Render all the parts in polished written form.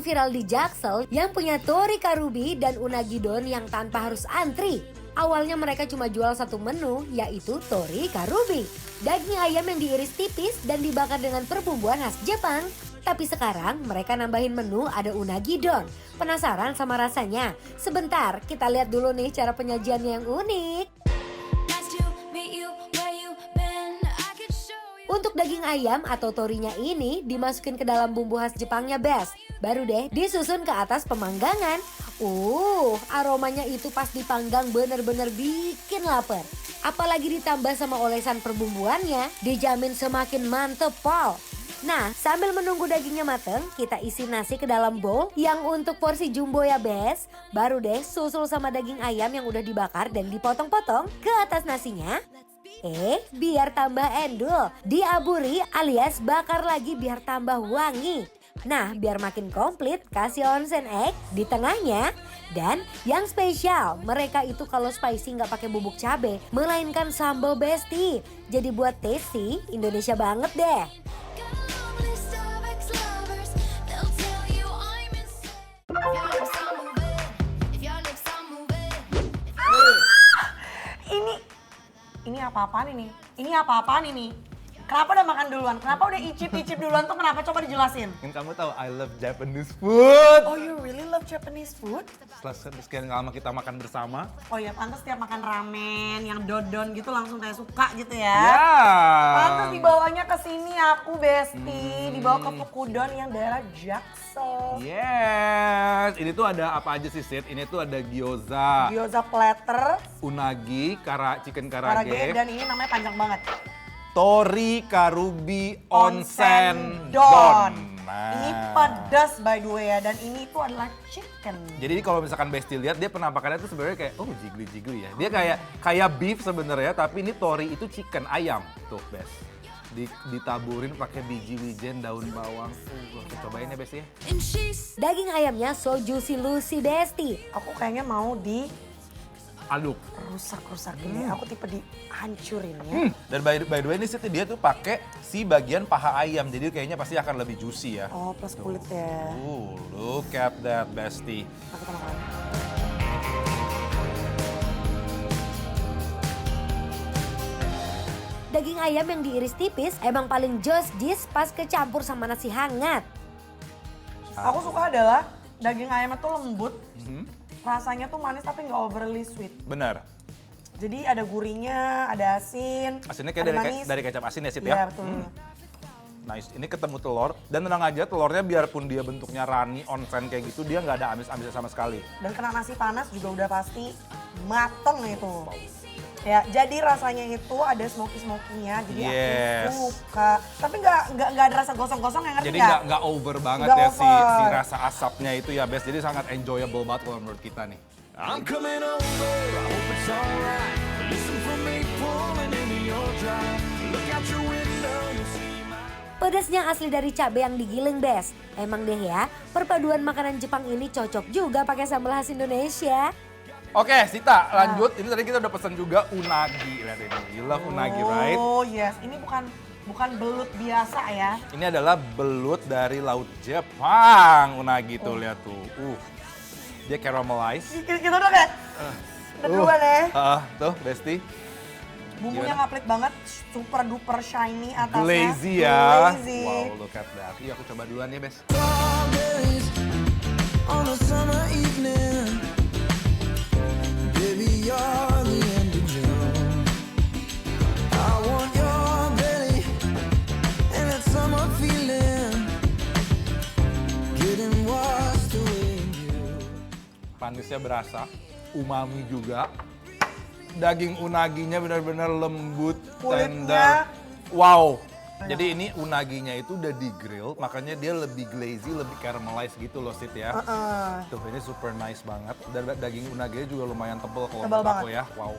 yang viral di Jaksel yang punya tori karubi dan unagi don yang tanpa harus antri. Awalnya mereka cuma jual satu menu, yaitu tori karubi. Daging ayam yang diiris tipis dan dibakar dengan perbumbuan khas Jepang. Tapi sekarang mereka nambahin menu ada unagi don. Penasaran sama rasanya? Sebentar, kita lihat dulu nih cara penyajiannya yang unik. Untuk daging ayam atau torinya ini dimasukin ke dalam bumbu khas Jepangnya Best. Baru deh disusun ke atas pemanggangan. Aromanya itu pas dipanggang bener-bener bikin lapar. Apalagi ditambah sama olesan perbumbuannya, dijamin semakin mantep pol. Nah, sambil menunggu dagingnya mateng, kita isi nasi ke dalam bowl yang untuk porsi jumbo ya Bes. Baru deh susul sama daging ayam yang udah dibakar dan dipotong-potong ke atas nasinya. Biar tambah endul, diaburi alias bakar lagi biar tambah wangi. Nah, biar makin komplit, kasih onsen egg di tengahnya. Dan yang spesial, mereka itu kalau spicy nggak pakai bubuk cabe, melainkan sambal besti. Jadi buat tasty, Indonesia banget deh. Ini apa-apaan ini? Ini apa-apaan ini? Kenapa udah makan duluan? Kenapa udah icip-icip duluan tuh kenapa? Coba dijelasin. Kan kamu tahu I love Japanese food. Oh, you really love Japanese food? Setelah sekian lama kita makan bersama. Oh ya, pantas tiap makan ramen yang dodon gitu langsung kayak suka gitu ya. Ya. Pantas dibawanya ke sini aku Besti, dibawa ke Fukudon yang daerah Jaksel. Yes. Ini tuh ada apa aja sih, Sid? Ini tuh ada gyoza, Gyoza platter, unagi, chicken karage, karage, dan ini namanya panjang banget. tori karubi onsen Don. Nah. Ini pedas by the way ya, dan ini tuh adalah chicken. Jadi kalau misalkan Besti lihat dia penampakannya tuh sebenarnya kayak jiggly ya. Dia kayak beef sebenarnya, tapi ini tori itu chicken ayam tuh, Bes. Ditaburin pakai biji wijen, daun bawang. Kita cobain ya, Besti ya. Daging ayamnya so juicy lucy Besti. Aku kayaknya mau Aduk. rusak ini. Aku tipe dihancurin ya. Dan by the way ini sih dia tuh pakai si bagian paha ayam, jadi kayaknya pasti akan lebih juicy ya. Oh, plus kulit ya. Look at that, Besti. Nah, kita makan. Daging ayam yang diiris tipis emang paling jos dis pas kecampur sama nasi hangat. Aku suka adalah daging ayamnya tuh lembut. Rasanya tuh manis tapi nggak overly sweet. Benar. Jadi ada gurihnya, ada asin. Asinnya ada kayak manis. dari kecap asin ya, Sip Iya, ya? betul. Nice, ini ketemu telur. Dan tenang aja, telurnya biarpun dia bentuknya runny, onsen kayak gitu, dia nggak ada amis-amisnya sama sekali. Dan kena nasi panas juga udah pasti mateng itu. Ya, jadi rasanya itu ada smoky-smoky-nya, jadi aku suka. Tapi nggak ada rasa gosong-gosong yang ngerti Jadi nggak? nggak over banget Nggak ya over. si rasa asapnya itu ya, Bes. Jadi sangat enjoyable banget kalau menurut kita nih. I'm coming over, I hope it's alright. Listen for me pulling into your drive. Look out your window, you see my... Pedasnya asli dari cabai yang digiling Bes. Emang deh ya, perpaduan makanan Jepang ini cocok juga pakai sambal khas Indonesia. Oke, Sita, lanjut. Ini tadi kita udah pesan juga unagi. Lihat ini, you love unagi, right? Oh yes, ini bukan belut biasa ya. Ini adalah belut dari laut Jepang. Unagi tuh, lihat tuh. Dia caramelized. Kita udah kayak udah duluan ya. Tuh, Besti. Bumbunya Gimana? ngaplek banget, super duper shiny atasnya. Glazy ya. Glazy. Wow, look at that. Iya, aku coba duluan ya, Bes. Strawberries on a summer evening. Baby, you're the end of June. I want your belly and that summer feeling. Getting washed away in you. Manisnya berasa, umami juga. Daging unaginya benar-benar lembut, Kulitnya. tender. Wow. Jadi ini unaginya itu udah di grill, makanya dia lebih glazy, lebih caramelized gitu loh, Sid ya. Tuh, ini super nice banget. Dan daging unaginya juga lumayan tebel kalau Tebal menurut aku banget. ya. Wow.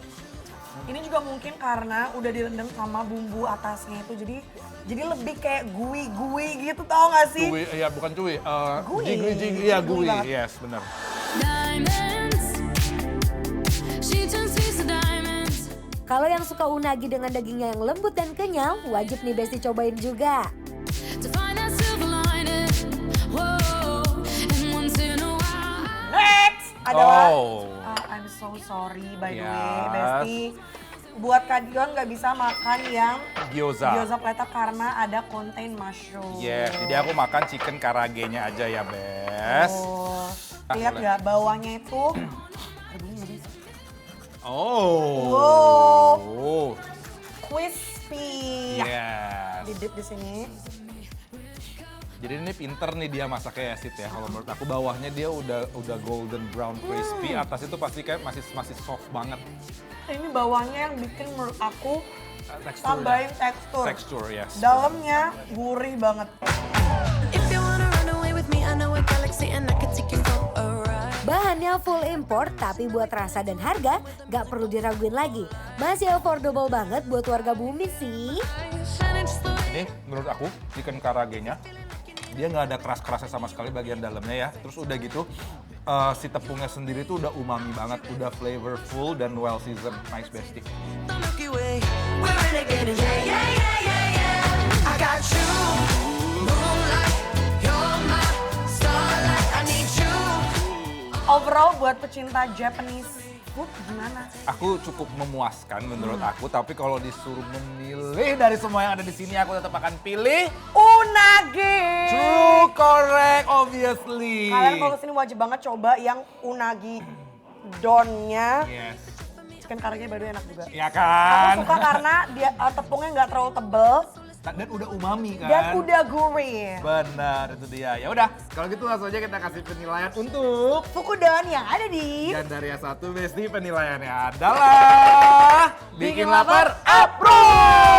Ini juga mungkin karena udah direndam sama bumbu atasnya itu, jadi lebih kayak gui-gui gitu, tau gak sih? Cuy, ya bukan cuy. Gui. Jigli, iya Gui gui. banget. Yes, benar. Diamonds, she turns peace to diamonds. Kalau yang suka unagi dengan dagingnya yang lembut dan kenyal, wajib nih Besti cobain juga. To find that silver lining, whoa, and adalah Oh. I'm so sorry by the way, Yes. Besti. Buat Kak Dion nggak bisa makan yang Gyoza. plata karena ada contain mushroom. Yes, jadi aku makan chicken karage-nya aja ya, Bes. Oh, Ah, lihat boleh. nggak bawahnya itu? Oh. Wow. Crispy. Yes. Didip di sini. Jadi ini pinter nih dia masaknya ya, Sid ya. Kalau menurut aku bawahnya dia udah golden brown crispy, atas itu pasti kayak masih soft banget. Ini bawahnya yang bikin menurut aku Teksturnya. tambahin tekstur. Tekstur, yes. Dalamnya gurih banget. If you wanna run away with me, I know a galaxy and I can take you for a ride. Bahannya full import, tapi buat rasa dan harga gak perlu diraguin lagi. Masih affordable banget buat warga bumi sih. Shining just the way Ini menurut aku chicken karage-nya dia nggak ada keras-kerasnya sama sekali bagian dalamnya ya. Terus udah gitu si tepungnya sendiri tuh udah umami banget, udah flavorful dan well seasoned. Nice, Besti. The Milky Way. We're renegading, yeah, yeah, yeah, yeah, yeah. I got you, moonlight, you're my starlight. I need you. Overall buat pecinta Japanese food gimana? Aku cukup memuaskan menurut aku, tapi kalau disuruh memilih dari semua yang ada di sini, aku tetap akan pilih Unagi. True Correct, obviously. Kalian kalau kesini wajib banget coba yang unagi donnya. Yes. Chicken karage by the way enak juga. Ya Aku kan? suka karena dia tepungnya nggak terlalu tebel Dan udah umami kan? dan udah gurih. Benar, itu dia. Ya udah, kalau gitu langsung aja kita kasih penilaian untuk Fukudon yang ada di Gandaria 1 Besti. Penilaiannya adalah Bikin lapar lapar, approve!